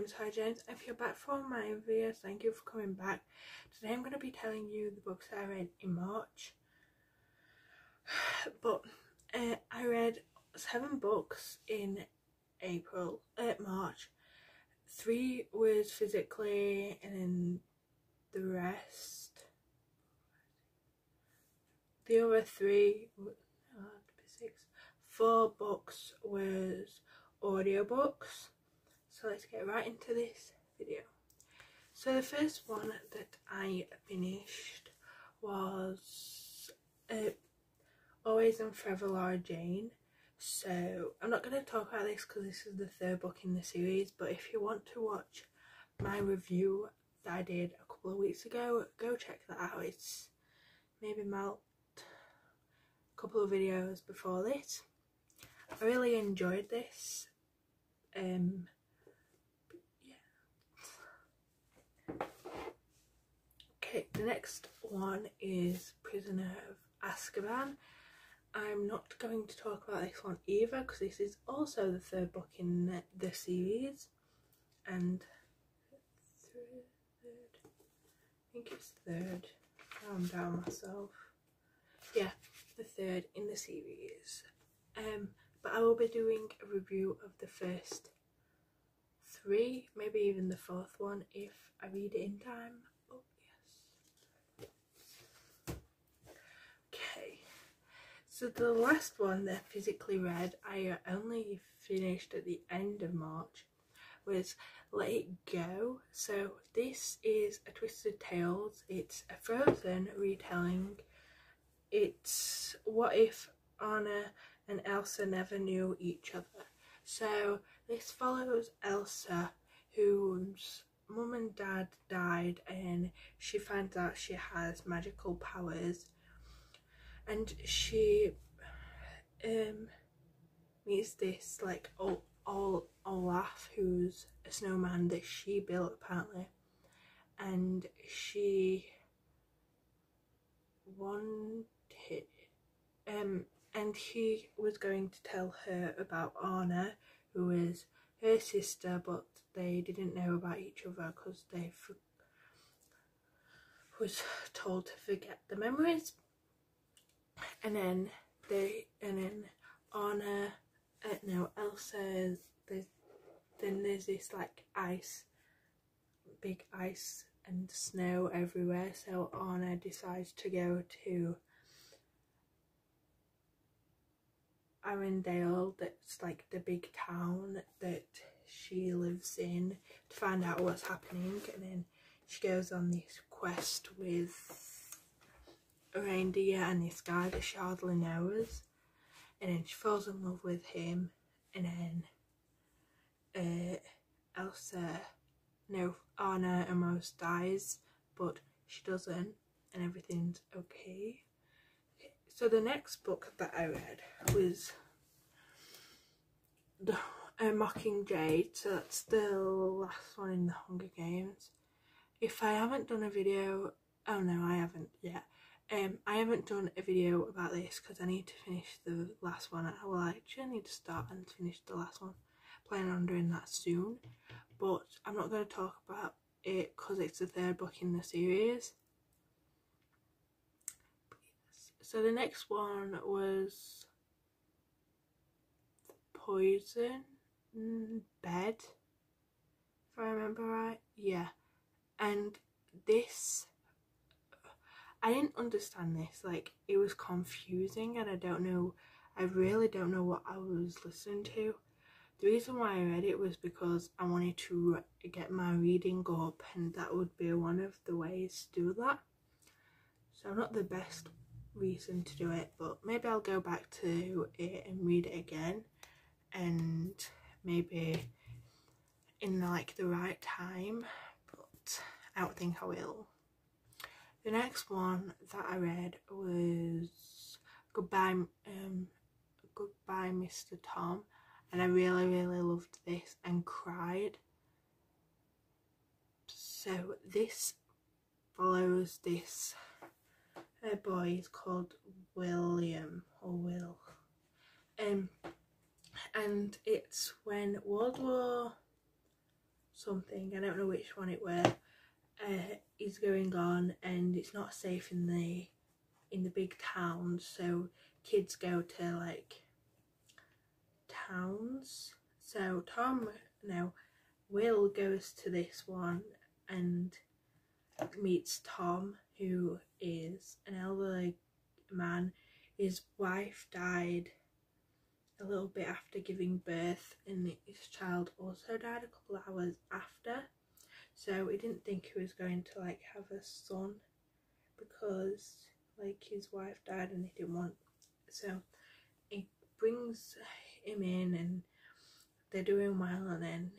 name is Holly James. If you're back from my videos, thank you for coming back. Today I'm going to be telling you the books that I read in March. But I read 7 books in March. 3 was physically, and then the rest, the other 3, 4 books was audiobooks. So let's get right into this video. So the first one that I finished was Always and Forever Lara Jane. So I'm not going to talk about this because this is the 3rd book in the series, but if you want to watch my review that I did a couple of weeks ago, go check that out. It's maybe about a couple of videos before this. I really enjoyed this. Okay, the next one is Prisoner of Azkaban. I'm not going to talk about this one either because this is also the 3rd book in the series, and I think it's 3rd. I'm down myself. Yeah, the 3rd in the series. But I will be doing a review of the first 3, maybe even the 4th one if I read it in time. Oh yes. Okay, so the last one that I physically read, I only finished at the end of March, was Let It Go. So this is a Twisted Tales. It's a Frozen retelling. It's what if Anna and Elsa never knew each other. So this follows Elsa, whose mum and dad died, and she finds out she has magical powers, and she meets this like Olaf, who's a snowman that she built apparently, and she wanted and he was going to tell her about Anna, who is her sister, but they didn't know about each other because they was told to forget the memories. And then Anna, Elsa, there's this like big ice and snow everywhere, so Anna decides to go to Arendelle, that's like the big town that she lives in, to find out what's happening. And then she goes on this quest with a reindeer and this guy that she hardly knows, and then she falls in love with him, and then Anna almost dies, but she doesn't, and everything's okay. So the next book that I read was The Mockingjay. So that's the last one in the Hunger Games. If I haven't done a video, oh no, I haven't yet. I haven't done a video about this because I need to finish the last one. Well, I actually need to start and finish the last one. Planning on doing that soon, but I'm not going to talk about it because it's the 3rd book in the series. So the next one was Poison Bed, if I remember right. Yeah, and this, I didn't understand this. Like, it was confusing, and I really don't know what I was listening to. The reason why I read it was because I wanted to get my reading up, and that would be one of the ways to do that. So not the best reason to do it, but maybe I'll go back to it and read it again, and maybe in like the right time, but I don't think I will. The next one that I read was Goodbye Mr. Tom, and I really loved this and cried. So this follows this boy is called William, or Will, and it's when World War something, I don't know which one it were, is going on, and it's not safe in the big towns, so kids go to like towns. So Will goes to this one and meets Tom, who is an elderly man. His wife died a little bit after giving birth, and his child also died a couple of hours after, so he didn't think he was going to like have a son because like his wife died and he didn't want, so he brings him in and they're doing well, and then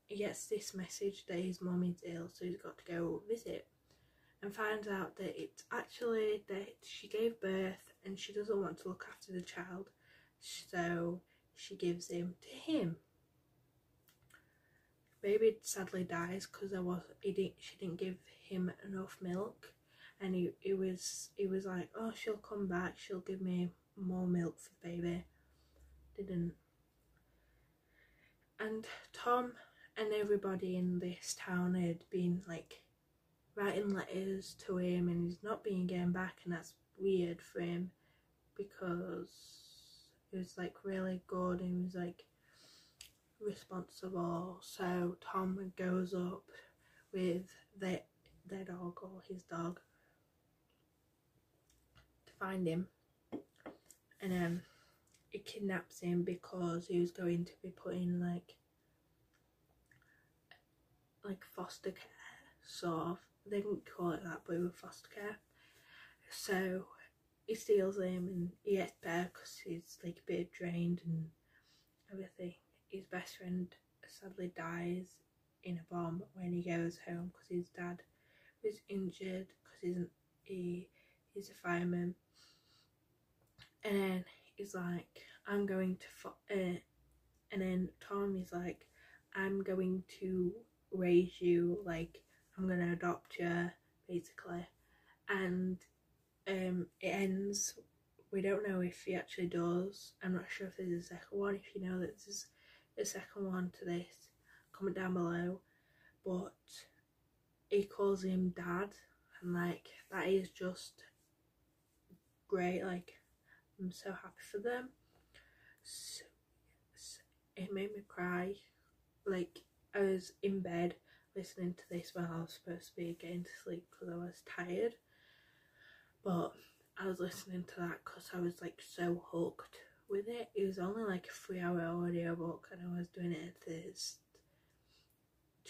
he gets this message that his mum is ill, so he's got to go visit, and finds out that it's actually that she gave birth and she doesn't want to look after the child, so she gives him to him. Baby sadly dies because she didn't give him enough milk, and he was like, oh, she'll come back, she'll give me more milk for the baby. Didn't. And Tom and everybody in this town had been like writing letters to him, and he's not been getting back, and that's weird for him because he was like really good and he was like responsible. So Tom goes up with their dog, or his dog, to find him, and it kidnaps him because he was going to be put in like foster care, sort of. They didn't call it that, but it was foster care. So he steals him and he gets better because he's like a bit drained and everything. His best friend sadly dies in a bomb when he goes home because his dad was injured because he's a fireman. And then he's like, I'm going to and then Tom is like, I'm going to raise you, like I'm gonna adopt you, basically. And it ends, we don't know if he actually does. I'm not sure if there's a second one. If you know that there's a second one to this, comment down below. But he calls him dad, and like that is just great. Like I'm so happy for them. So it made me cry. Like I was in bed listening to this while I was supposed to be getting to sleep because I was tired, but I was listening to that because I was like so hooked with it. It was only like a 3-hour audiobook and I was doing it at this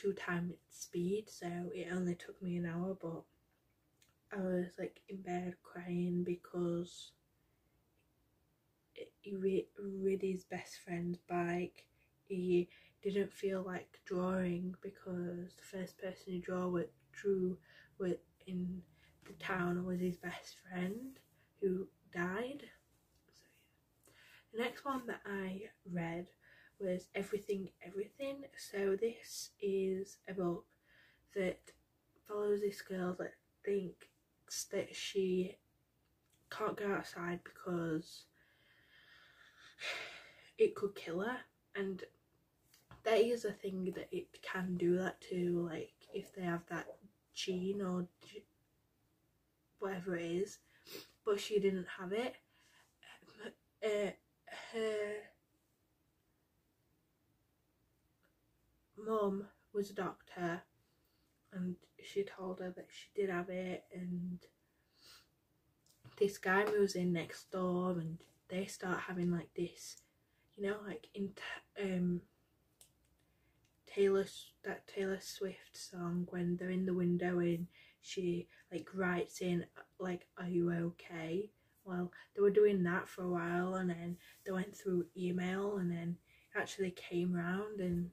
2x speed, so it only took me an hour, but I was like in bed crying because he rid his best friend's bike. He didn't feel like drawing because the first person he drew in the town was his best friend who died. So yeah. The next one that I read was Everything Everything. So this is a book that follows this girl that thinks that she can't go outside because it could kill her, and that is a thing that it can do that to, like if they have that gene or whatever it is, but she didn't have it. Her mum was a doctor and she told her that she did have it, and this guy moves in next door and they start having like this, you know, like in Taylor Swift song when they're in the window and she like writes in like, are you okay? Well, they were doing that for a while, and then they went through email, and then actually came round and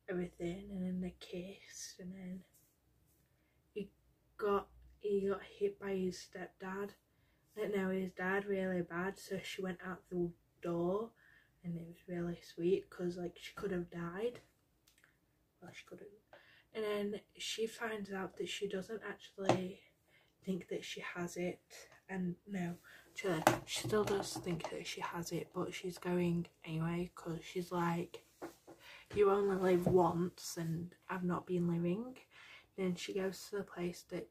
everything, and then they kissed, and then he got hit by his stepdad. I didn't know his dad really bad, so she went out the door, and it was really sweet because like she could have died. Well, she couldn't. And then she finds out that she doesn't actually think that she has it, and no, she still does think that she has it, but she's going anyway because she's like, you only live once and I've not been living. Then she goes to the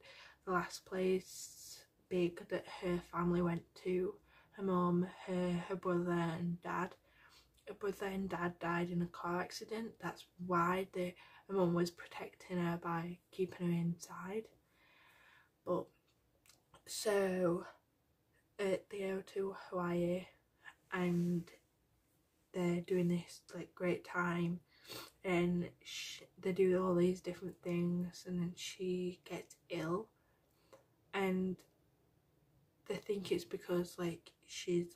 last place big that her family went to. Her mum, her brother and dad. Her brother and dad died in a car accident. That's why her mum was protecting her by keeping her inside. But so they go to Hawaii and they're doing this like great time, and they do all these different things, and then she gets ill, and they think it's because like she's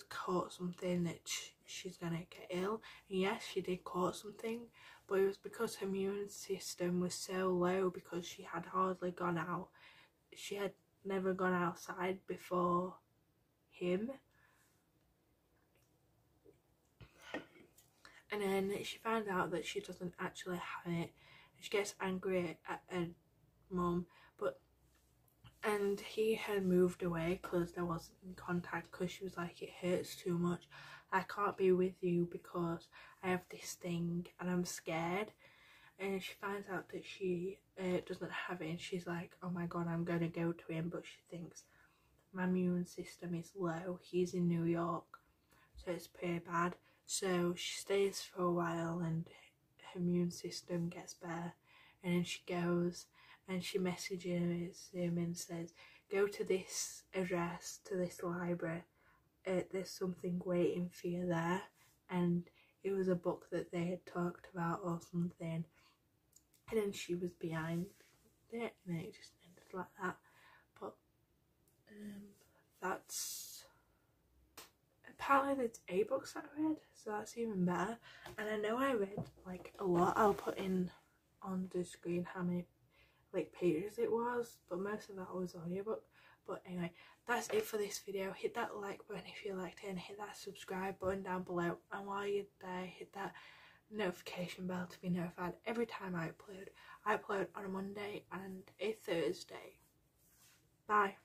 caught something that she's gonna get ill. And yes, she did caught something, but it was because her immune system was so low because she had hardly gone out. She had never gone outside before him. And then she found out that she doesn't actually have it. She gets angry at her mum, and he had moved away because there wasn't in contact, because she was like, it hurts too much. I can't be with you because I have this thing and I'm scared. And she finds out that she doesn't have it, and she's like, oh my god, I'm going to go to him. But she thinks, my immune system is low, he's in New York, so it's pretty bad. So she stays for a while and her immune system gets better, and then she goes and she messages him and says, go to this address, to this library, there's something waiting for you there. And it was a book that they had talked about or something, and then she was behind it, and then it just ended like that. But that's apparently there's 8 books that I read, so that's even better. And I know I read like a lot. I'll put in on the screen how many like pages it was, but most of that was audiobook. But anyway, that's it for this video. Hit that like button if you liked it, and hit that subscribe button down below, and while you're there, hit that notification bell to be notified every time I upload. I upload on a Monday and a Thursday. Bye.